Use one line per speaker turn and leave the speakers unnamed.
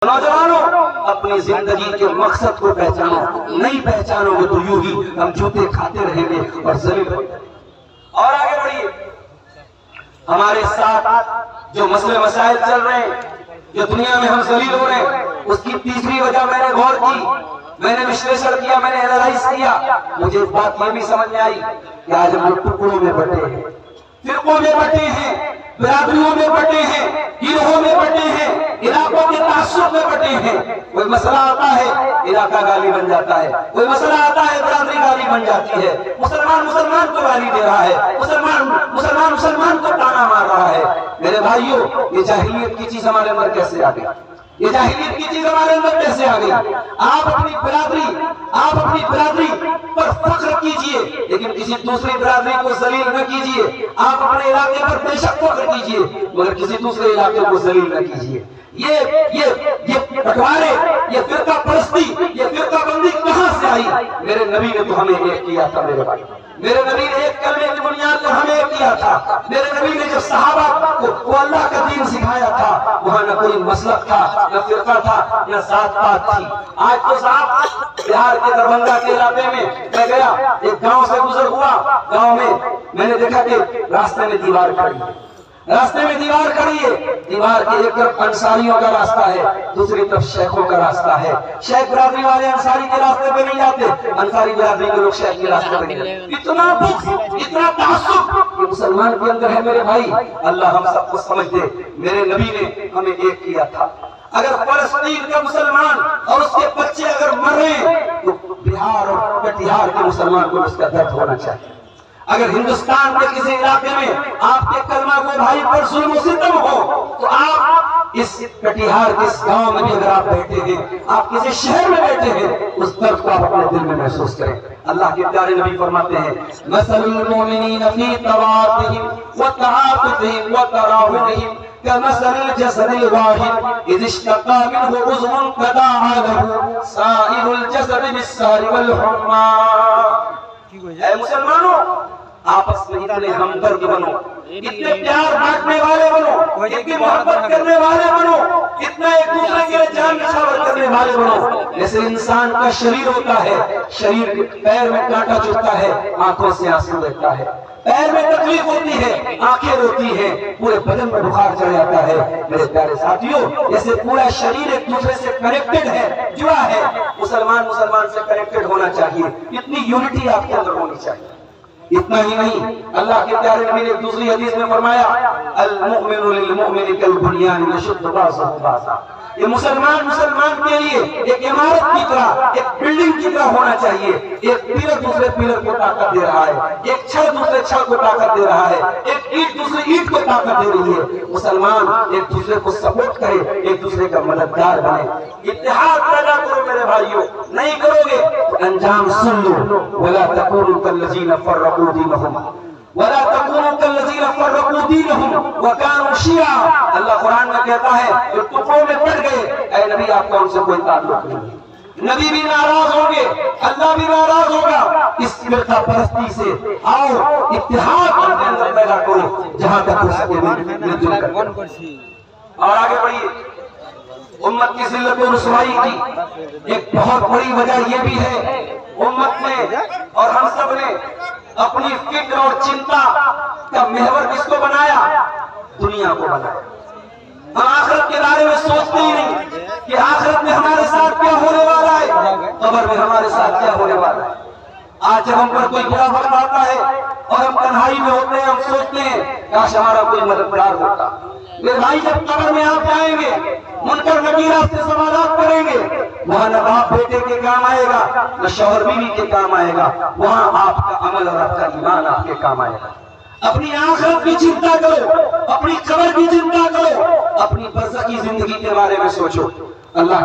نوجوانوں اپنی زندگی کے مقصد کو پہچانو، نہیں پہچانو گے تو یوں ہی ہم جوتے کھاتے رہیں گے اور ذلیل ہوتے رہیں گے۔ اور آگے بڑھیے، ہمارے ساتھ جو مسئلے مسائل چل رہے ہیں، جو دنیا میں ہم ذلیل ہو رہے ہیں، اس کی تیسری وجہ میں نے غور کی، میں نے وشلیشن کیا، میں نے اینالائز کیا، مجھے ایک بات یہ بھی سمجھ میں آئی کہ آج ہم لوگ ٹکڑوں میں بٹے ہیں، فرقوں میں بٹے ہیں، برادریوں میں بٹے ہیں، گروہوں میں بٹے ہیں، علاقوں کے تعصب میں بٹے ہیں۔ کوئی مسئلہ آتا ہے علاقہ گالی بن جاتا ہے، کوئی مسئلہ آتا ہے برادری گالی بن جاتی ہے، مسلمان کو گالی دے رہا ہے، مسلمان کو تانا مار رہا ہے۔ میرے بھائیوں، یہ جاہلیت کی چیز ہمارے اندر کیسے آ گئی؟ یہ جاہلیت کی چیز ہمارے اندر کیسے آ گئی؟ آپ اپنی برادری پر فخر کیجئے لیکن کسی دوسری برادری کو ذلیل نہ کیجئے۔ آپ اپنے علاقے پر بے شک فخر کیجئے مگر کسی دوسرے علاقے کو ذلیل نہ کیجئے۔ یہ بٹوارے، یہ فرقہ پرستی، یہ فرقہ بندی کہاں سے آئی؟ میرے نبی نے تو ہمیں ایک کیا تھا میرے بھائی، میرے نبی نے ایک کلمے کی بنیاد پر ہمیں ایک کیا تھا۔ میرے نبی نے جب صحابہ کو اللہ کا دین سکھایا تھا، وہاں نہ کوئی مسلک تھا، نہ فرقہ تھا، نہ ذات پات تھی۔ آج تو صاحب بہار کے دربھنگہ کے علاقے میں میں گیا، ایک گاؤں سے گزر ہوا، گاؤں میں نے دیکھا کہ راستے میں دیوار کھڑی ہے، دیوار کے ایک طرف انصاریوں کا راستہ ہے، دوسری طرف شیخوں کا راستہ ہے۔ شیخ برادری والے انصاری کے راستے پہ نہیں جاتے، انصاری برادری کے لوگ شیخ کے راستے پہ نہیں جاتے۔ اتنا بغض، اتنا تعصب یہ مسلمان کے اندر ہے میرے بھائی۔ اللہ ہم سب کو سمجھ دے، میرے نبی نے ہمیں ایک کیا تھا۔ اگر فلسطین کا مسلمان اور اس کے بچے اگر مر رہے ہیں تو بہار اور کٹیہار کے مسلمان کو اس کا درد ہونا چاہیے۔ اگر ہندوستان کے کسی علاقے میں آپ کے کلمہ کو بھائی پر ظلم و ستم ہو تو آپ اس کٹیہار کے اس گاؤں میں بھی اگر آپ بیٹھے ہیں، آپ کسی شہر میں بیٹھے ہیں، اس درد کو آپ اپنے دل میں محسوس کریں۔ اللہ کے پیارے نبی فرماتے ہیں مثل المؤمنین فی توادہم وتعاطفہم وتراحمہم كمثل الجسد الواحد اذ اشتكى منه عضو تداعى له سائر الجسد بالسهر والحمى۔ اے مسلمانوں، آپس میں اتنے ہمدرد بنو، اتنے پیار بانٹنے والے بنو، اتنی محبت کرنے والے بنو، اتنا ایک دوسرے کے لیے جان نچھاور کرنے والے بنو۔ جیسے انسان کا شریر ہوتا ہے، شریر کے پیر میں کانٹا چبھتا ہے، آنکھوں سے آنسو بہتا ہے، پیر میں تکلیف ہوتی ہے، آنکھیں روتی ہیں، پورے بدن میں بخار چڑھ جاتا ہے۔ میرے پیارے ساتھیوں، جیسے پورا شریر ایک دوسرے سے کنیکٹڈ ہے، جڑا ہے، مسلمان سے کنیکٹڈ ہونا چاہیے، اتنی یونٹی آپ کے اندر ہونی چاہیے۔ اتنا ہی نہیں، اللہ کے پیارے نبی نے دوسری حدیث میں فرمایا المؤمن للمؤمن کالبنیان یشد بعضہ بعضا۔ یہ مسلمان کے لیے ایک عمارت کی طرح، ایک بلڈنگ کی طرح ہونا چاہیے۔ ایک پیلر دوسرے پیلر کو طاقت دے رہا ہے، ایک چھڑ دوسرے چھڑ کو طاقت دے رہا ہے، ایک اینٹ دوسرے اینٹ کو طاقت دے رہی ہے۔ مسلمان ایک دوسرے کو سپورٹ کرے، ایک دوسرے کا مددگار بنے، اتحاد پیدا کرو میرے بھائیوں۔ نہیں کرو گے تو انجام سن لو، ولا تکونوا کالذین فرقوا دینہم ولا تكونوا كالذين فرقوا دينهم وكانوا شيعا۔ اللہ قرآن میں کہتا ہے جو ٹکڑوں میں بٹ گئے، اے نبی آپ کا ان سے کوئی تعلق نہیں، نبی بھی ناراض ہوں گے، اللہ بھی ناراض ہوگا۔ اس فرقہ پرستی سے آؤ، اتحاد اپنے اندر پیدا کرو، جہاں تک ہو سکے مل جل کر۔ اور آگے بڑھیے، امت کی ذلت و رسوائی کی ایک بہت بڑی وجہ یہ بھی ہے، امت نے اور ہم سب نے اپنی فکر اور چنتا کا محور کس کو بنایا؟ دنیا کو بنایا۔ ہم آخرت کے بارے میں سوچتے ہی نہیں کہ آخرت میں ہمارے ساتھ کیا ہونے والا ہے، قبر میں ہمارے ساتھ کیا ہونے والا ہے۔ آج جب ہم پر کوئی برا وقت آتا ہے اور ہم تنہائی میں ہوتے ہیں، ہم سوچتے ہیں کاش ہمارا کوئی مددگار ہوتا۔ میرے بھائی جب قبر میں آپ جائیں گے، منکر نکیر آپ سے سوالات کریں گے، وہاں نہ باپ بیٹے کے کام آئے گا، نہ شوہر بیوی کے کام آئے گا، وہاں آپ کا عمل اور آپ کا ایمان آپ کے کام آئے گا۔ اپنی آخرت کی چنتا کرو، اپنی قبر کی چنتا کرو، اپنی برزخی زندگی کے بارے میں سوچو۔ اللہ